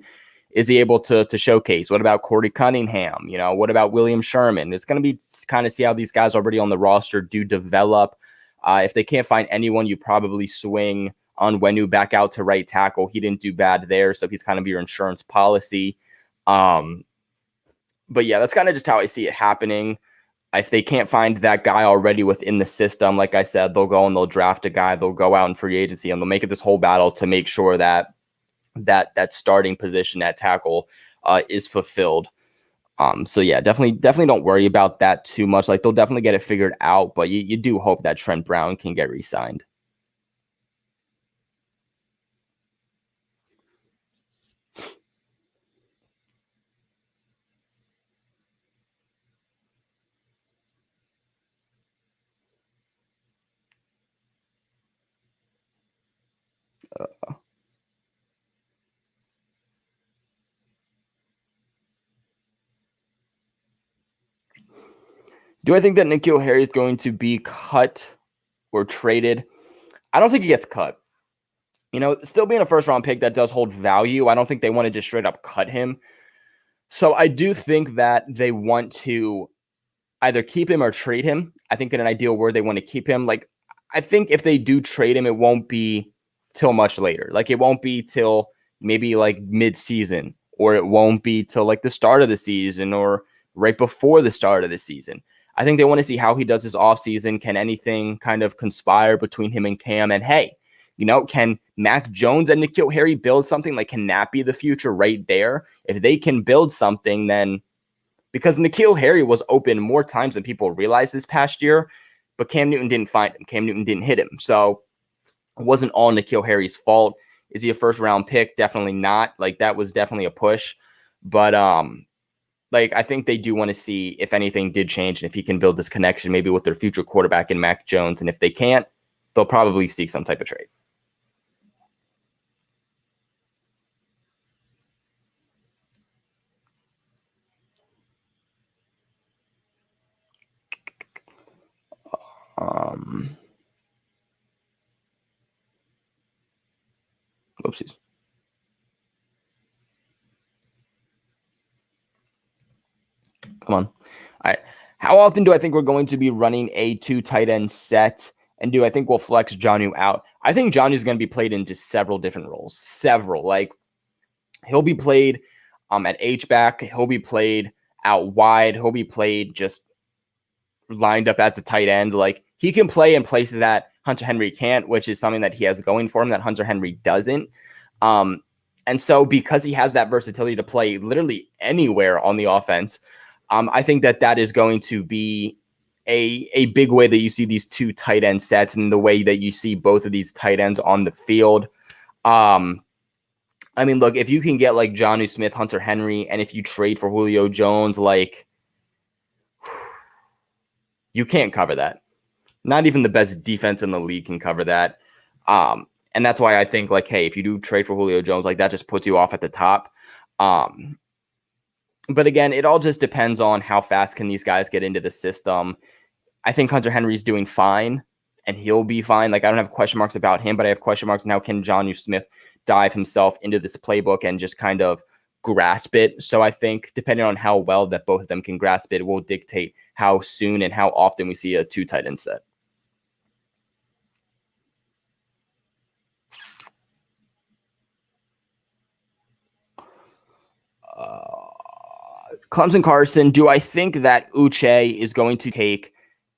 Is he able to showcase? What about Corey Cunningham? What about William Sherman? It's going to be kind of see how these guys already on the roster do develop. If they can't find anyone, you probably swing on Onwenu back out to right tackle. He didn't do bad there, so he's kind of your insurance policy. But yeah, that's kind of just how I see it happening. If they can't find that guy already within the system, like I said, they'll go and they'll draft a guy. They'll go out in free agency and they'll make it this whole battle to make sure that starting position at tackle is fulfilled. So yeah, definitely don't worry about that too much. Like, they'll definitely get it figured out, but you do hope that Trent Brown can get re-signed. Do I think that N'Keal Harry is going to be cut or traded? I don't think he gets cut. Still being a first-round pick, that does hold value. I don't think they want to just straight up cut him. So I do think that they want to either keep him or trade him. I think in an ideal world, they want to keep him. Like, I think if they do trade him, it won't be till much later. Like, it won't be till maybe like mid-season, or it won't be till like the start of the season, or right before the start of the season. I think they want to see how he does his offseason. Can anything kind of conspire between him and Cam? And hey, Can Mac Jones and N'Keal Harry build something? Like, can that be the future right there? If they can build something, then because N'Keal Harry was open more times than people realized this past year, but Cam Newton didn't find him. Cam Newton didn't hit him. So it wasn't all N'Keal Harry's fault. Is he a first round pick? Definitely not. Like, that was definitely a push. But I think they do want to see if anything did change and if he can build this connection maybe with their future quarterback in Mac Jones. And if they can't, they'll probably seek some type of trade. Oopsies. Come on. All right. How often do I think we're going to be running a 2 tight end set? And do I think we'll flex Jonnu out? I think Jonnu is going to be played into several different roles. Several. Like, he'll be played at H-back. He'll be played out wide. He'll be played just lined up as a tight end. Like, he can play in places that Hunter Henry can't, which is something that he has going for him that Hunter Henry doesn't. And so because he has that versatility to play literally anywhere on the offense, I think that is going to be a big way that you see these 2 tight end sets and the way that you see both of these tight ends on the field. Look, if you can get like Jonnu Smith, Hunter Henry, and if you trade for Julio Jones, like, you can't cover that. Not even the best defense in the league can cover that. And that's why I think, like, hey, if you do trade for Julio Jones, like, that just puts you off at the top. But again, it all just depends on how fast can these guys get into the system. I think Hunter Henry's doing fine, and he'll be fine. Like, I don't have question marks about him, but I have question marks now. Can Jonnu Smith dive himself into this playbook and just kind of grasp it? So I think depending on how well that both of them can grasp it will dictate how soon and how often we see a 2 tight end set. Clemson Carson, do I think that Uche is going to take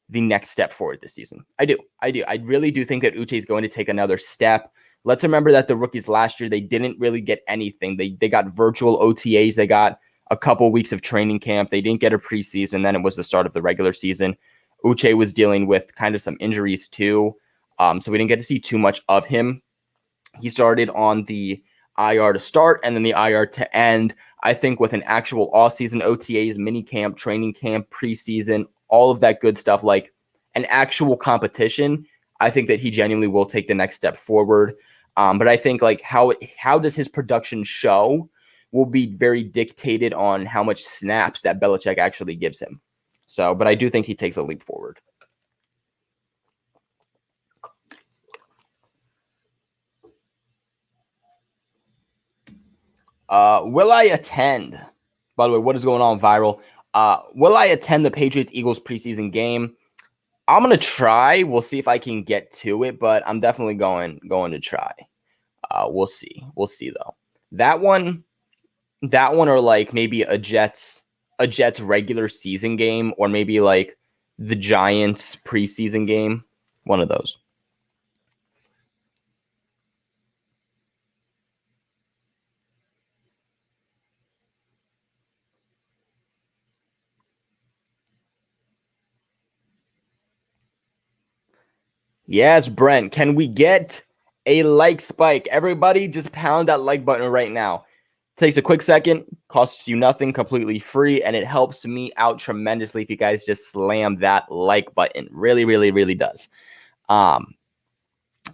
the next step forward this season? I do. I really do think that Uche is going to take another step. Let's remember that the rookies last year, they didn't really get anything. They got virtual OTAs. They got a couple weeks of training camp. They didn't get a preseason. Then it was the start of the regular season. Uche was dealing with kind of some injuries too. So we didn't get to see too much of him. He started on the IR to start and then the IR to end. I think with an actual off-season OTAs, mini camp, training camp, preseason, all of that good stuff, like an actual competition, I think that he genuinely will take the next step forward. But I think like how does his production show will be very dictated on how much snaps that Belichick actually gives him. So, but I do think he takes a leap forward. Will I attend? By the way, what is going on, Viral? Will I attend the Patriots-Eagles preseason game? I'm gonna try. We'll see if I can get to it, but I'm definitely going to try. We'll see. We'll see though. That one, or like maybe a Jets regular season game, or maybe like the Giants preseason game. One of those. Yes, Brent. Can we get a like spike? Everybody just pound that like button right now. Takes a quick second, costs you nothing, completely free, and it helps me out tremendously if you guys just slam that like button. Really, really, really does. Viral,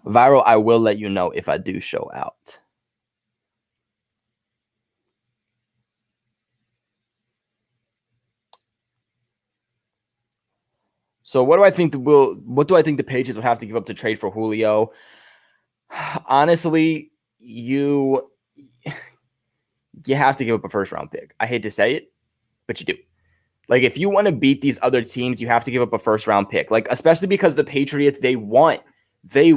I will let you know if I do show out. So what do I think the Patriots would have to give up to trade for Julio? Honestly, you have to give up a first round pick. I hate to say it, but you do. Like, if you want to beat these other teams, you have to give up a first round pick. Like, especially because the Patriots, they want the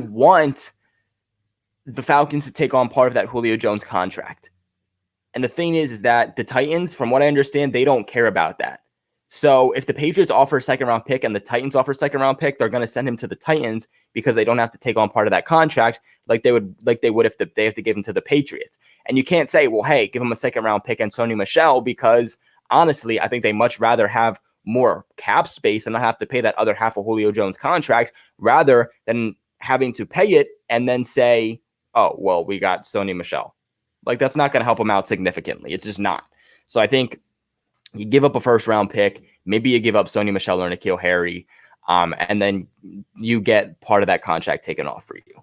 Falcons to take on part of that Julio Jones contract. And the thing is that the Titans, from what I understand, they don't care about that. So if the Patriots offer a second round pick and the Titans offer a second round pick, they're going to send him to the Titans because they don't have to take on part of that contract like they would if they have to give him to the Patriots. And you can't say, well, hey, give him a second round pick and Sony Michel, because honestly, I think they much rather have more cap space and not have to pay that other half of Julio Jones contract rather than having to pay it and then say, oh, well, we got Sony Michel. Like, that's not going to help him out significantly. It's just not. So I think you give up a first round pick, maybe you give up Sony Michel or N'Keal Harry, and then you get part of that contract taken off for you.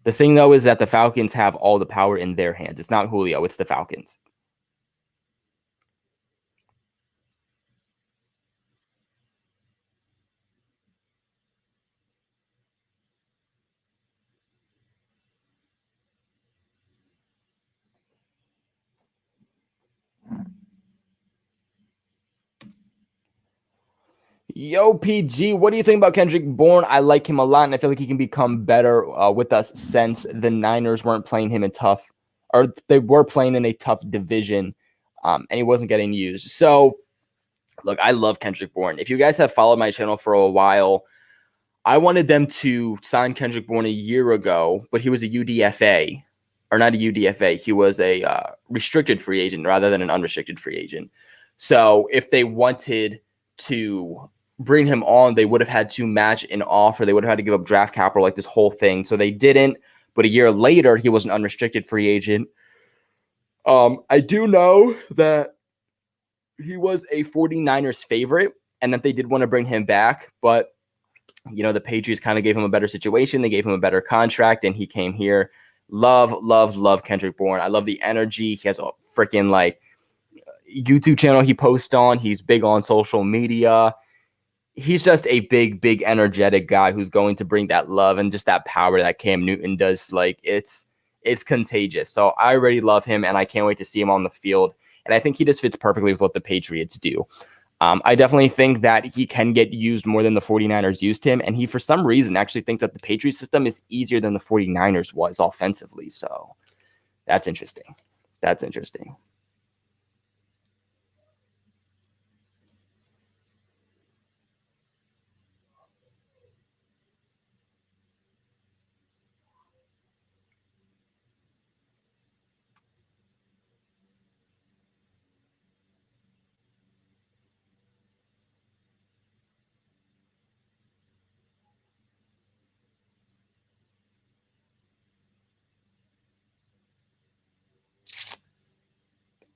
The thing, though, is that the Falcons have all the power in their hands. It's not Julio, it's the Falcons. Yo, PG, what do you think about Kendrick Bourne? I like him a lot, and I feel like he can become better with us since the Niners weren't playing him in tough, or they were playing in a tough division, and he wasn't getting used. So, look, I love Kendrick Bourne. If you guys have followed my channel for a while, I wanted them to sign Kendrick Bourne a year ago, but he was a UDFA, or not a UDFA. He was a restricted free agent rather than an unrestricted free agent. So if they wanted to bring him on, they would have had to match an offer. They would have had to give up draft capital, like this whole thing. So they didn't. But a year later, he was an unrestricted free agent. I do know that he was a 49ers favorite and that they did want to bring him back. But, you know, the Patriots kind of gave him a better situation. They gave him a better contract, and he came here. Love Kendrick Bourne. I love the energy. He has a freaking, like, YouTube channel he posts on. He's big on social media. He's just a big, energetic guy who's going to bring that love and just that power that Cam Newton does. Like, it's contagious. So I already love him, and I can't wait to see him on the field. And I think he just fits perfectly with what the Patriots do. I definitely think that he can get used more than the 49ers used him. And he, for some reason, actually thinks that the Patriots system is easier than the 49ers was offensively. So that's interesting. That's interesting.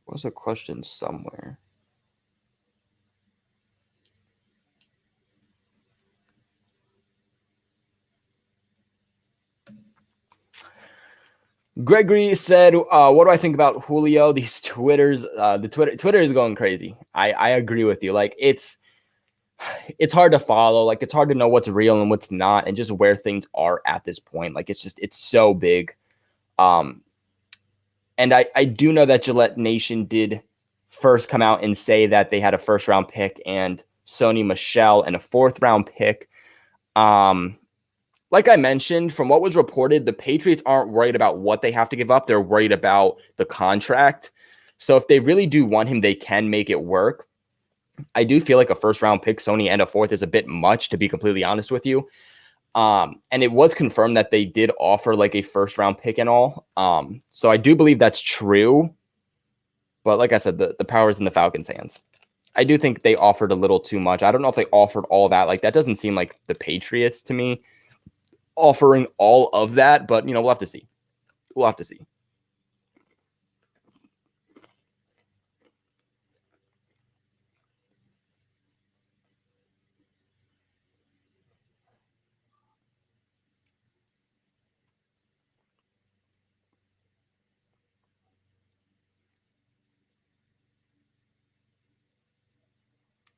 Was a question somewhere? Gregory said, "What do I think about Julio? These Twitters, Twitter is going crazy. I agree with you. Like, it's hard to follow. Like, it's hard to know what's real and what's not, and just where things are at this point. Like, it's so big. And I do know that Gillette Nation did first come out and say that they had a first round pick and Sony Michel and a fourth round pick. Like I mentioned, from what was reported, the Patriots aren't worried about what they have to give up. They're worried about the contract. So if they really do want him, they can make it work. I do feel like a first round pick, Sony, and a fourth is a bit much, to be completely honest with you. And it was confirmed that they did offer like a first round pick and all. So I do believe that's true. But like I said, the power is in the Falcons' hands. I do think they offered a little too much. I don't know if they offered all that. Like, that doesn't seem like the Patriots to me, offering all of that. But, you know, we'll have to see. We'll have to see.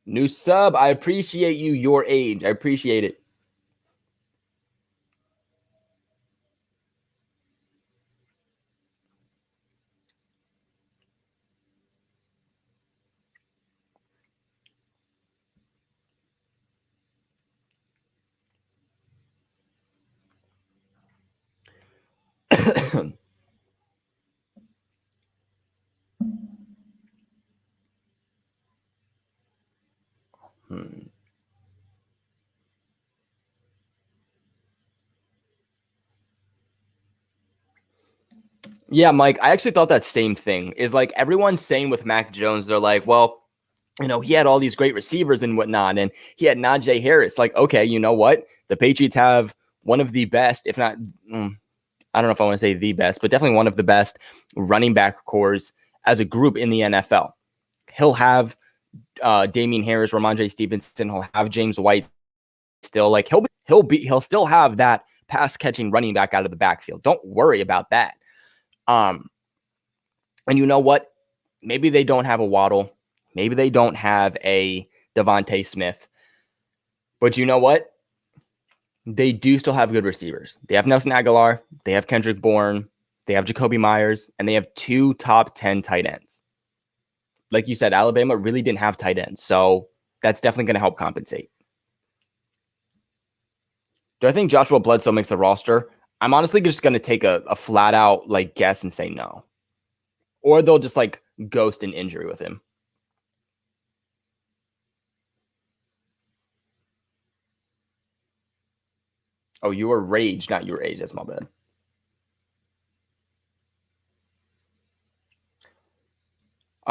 New sub. I appreciate you, your age. I appreciate it. Yeah, Mike, I actually thought that same thing. Is like everyone's saying with Mac Jones, they're like, well, he had all these great receivers and whatnot, and he had Najee Harris. Like, okay, you know what? The Patriots have one of the best, if not, I don't know if I want to say the best, but definitely one of the best running back cores as a group in the NFL. He'll have Damian Harris, Ramondre Stevenson. He'll have James White still. Like he'll still have that pass catching running back out of the backfield. Don't worry about that. And you know what? Maybe they don't have a Waddle. Maybe they don't have a Devontae Smith. But you know what? They do still have good receivers. They have Nelson Aguilar. They have Kendrick Bourne. They have Jacoby Myers. And they have 2 top 10 tight ends. Like you said, Alabama really didn't have tight ends. So that's definitely going to help compensate. Do I think Joshua Bledsoe makes the roster? I'm honestly just going to take a flat out guess and say no. Or they'll just ghost an injury with him. Oh, you were Rage, not your age. That's my bad.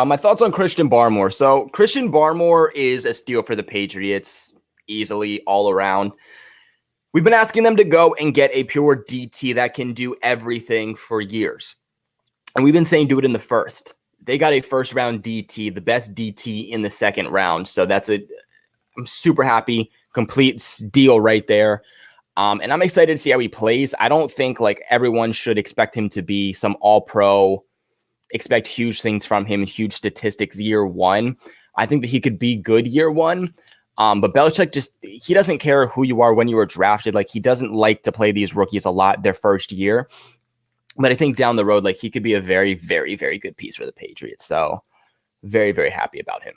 My thoughts on Christian Barmore. So Christian Barmore is a steal for the Patriots, easily all around. We've been asking them to go and get a pure DT that can do everything for years. And we've been saying do it in the first. They got a first round DT, the best DT in the second round. So I'm super happy. Complete deal right there. And I'm excited to see how he plays. I don't think everyone should expect him to be some all-pro, expect huge things from him, huge statistics year one. I think that he could be good year one. But Belichick he doesn't care who you are when you were drafted. He doesn't like to play these rookies a lot their first year. But I think down the road, he could be a very, very, very good piece for the Patriots. So very, very happy about him.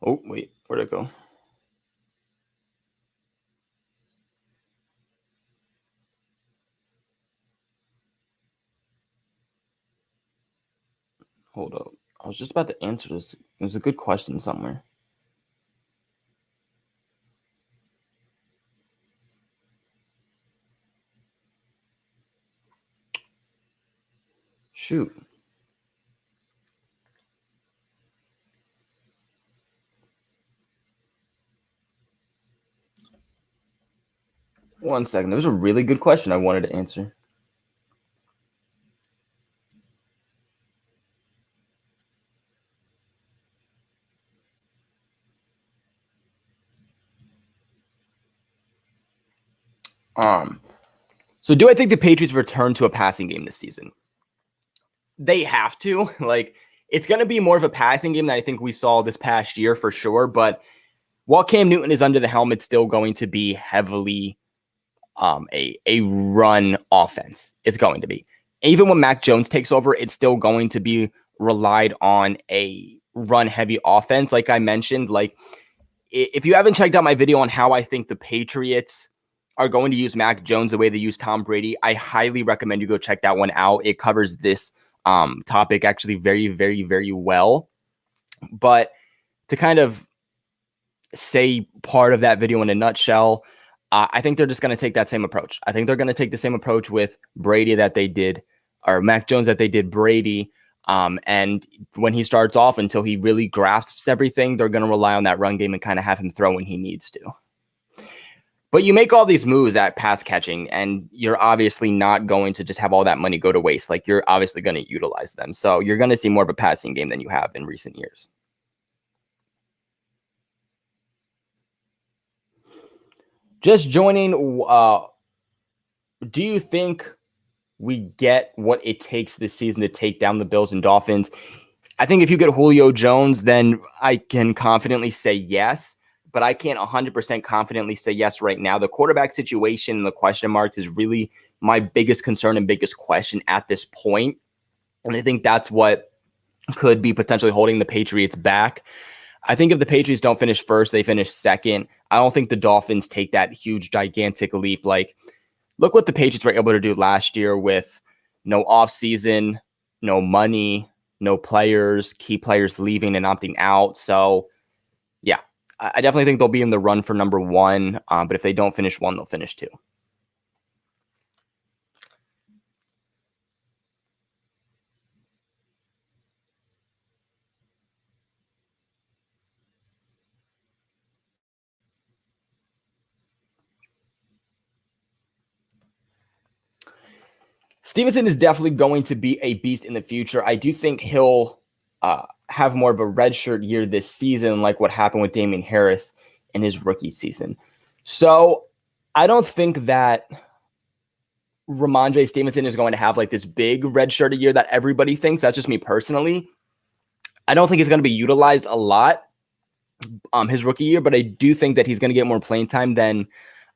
Oh, wait, where'd it go? Hold up. I was just about to answer this. It was a good question somewhere. Shoot. One second. There was a really good question I wanted to answer. So do I think the Patriots return to a passing game this season? They have to. It's going to be more of a passing game than I think we saw this past year for sure. But while Cam Newton is under the helmet, it's still going to be heavily a run offense. It's going to be. Even when Mac Jones takes over, it's still going to be relied on a run-heavy offense. Like I mentioned, if you haven't checked out my video on how I think the Patriots are going to use Mac Jones the way they use Tom Brady, I highly recommend you go check that one out. It covers this topic actually very, very, very well. But to kind of say part of that video in a nutshell, I think they're just going to take that same approach. I think they're going to take the same approach with Brady that they did, or Mac Jones that they did Brady. And when he starts off, until he really grasps everything, they're going to rely on that run game and kind of have him throw when he needs to. But you make all these moves at pass catching, and you're obviously not going to just have all that money go to waste. You're obviously going to utilize them. So you're going to see more of a passing game than you have in recent years. Just joining, do you think we get what it takes this season to take down the Bills and Dolphins? I think if you get Julio Jones, then I can confidently say yes. But I can't 100% confidently say yes right now. The quarterback situation and the question marks is really my biggest concern and biggest question at this point. And I think that's what could be potentially holding the Patriots back. I think if the Patriots don't finish first, they finish second. I don't think the Dolphins take that huge, gigantic leap. Like, look what the Patriots were able to do last year with no offseason, no money, no players, key players leaving and opting out. So, yeah, I definitely think they'll be in the run for number one. But if they don't finish one, they'll finish two. Stevenson is definitely going to be a beast in the future. I do think he'll have more of a redshirt year this season, like what happened with Damian Harris in his rookie season. So I don't think that Ramondre Stevenson is going to have like this big redshirt year that everybody thinks. That's just me personally. I don't think he's going to be utilized a lot his rookie year, but I do think that he's going to get more playing time than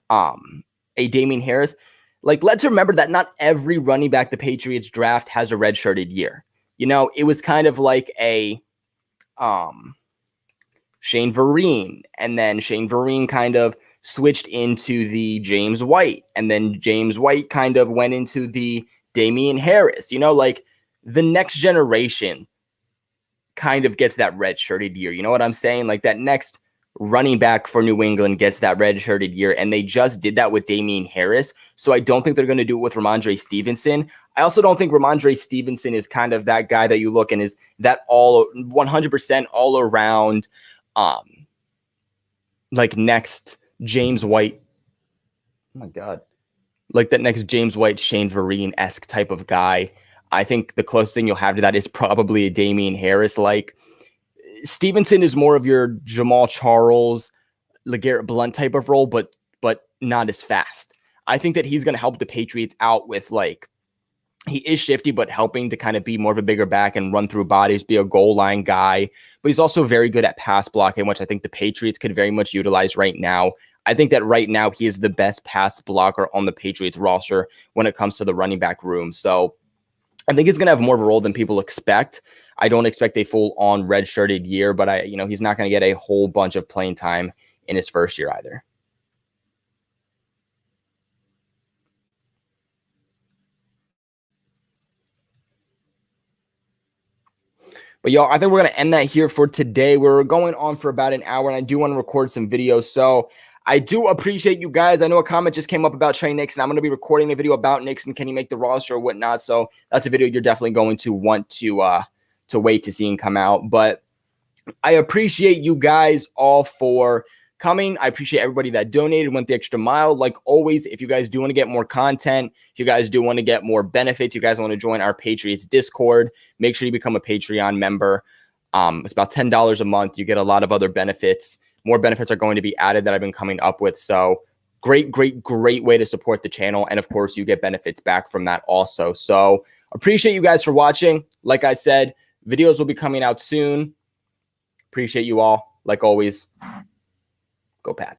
a Damian Harris. Like, let's remember that not every running back the Patriots draft has a redshirted year. You know, it was kind of like a Shane Vereen, and then Shane Vereen kind of switched into the James White, and then James White kind of went into the Damian Harris. You know, like the next generation kind of gets that redshirted year. You know what I'm saying? Like that next running back for New England gets that redshirted year, and they just did that with Damian Harris. So I don't think they're going to do it with Ramondre Stevenson. I also don't think Ramondre Stevenson is kind of that guy that you look and is that all 100% all around, like next James White. Oh my God. Like that next James White, Shane Vereen-esque type of guy. I think the closest thing you'll have to that is probably a Damian Harris. Like Stevenson is more of your Jamal Charles, LeGarrette Blount type of role, but not as fast. I think that he's going to help the Patriots out with like, he is shifty, but helping to kind of be more of a bigger back and run through bodies, be a goal line guy. But he's also very good at pass blocking, which I think the Patriots could very much utilize right now. I think that right now he is the best pass blocker on the Patriots roster when it comes to the running back room. So I think he's going to have more of a role than people expect. I don't expect a full-on redshirted year, but he's not going to get a whole bunch of playing time in his first year either. But y'all, I think we're going to end that here for today. We're going on for about an hour, and I do want to record some videos. So I do appreciate you guys. I know a comment just came up about Trey Nixon. I'm going to be recording a video about Nixon. Can he make the roster or whatnot? So that's a video you're definitely going to want to wait to see him come out. But I appreciate you guys all for coming. I appreciate everybody that donated, went the extra mile. Like always, if you guys do want to get more content, if you guys do want to get more benefits, you guys want to join our Patriots Discord, make sure you become a Patreon member. It's about $10 a month. You get a lot of other benefits. More benefits are going to be added that I've been coming up with. So great way to support the channel. And of course, you get benefits back from that also. So appreciate you guys for watching. Like I said, videos will be coming out soon. Appreciate you all. Like always, go Pats.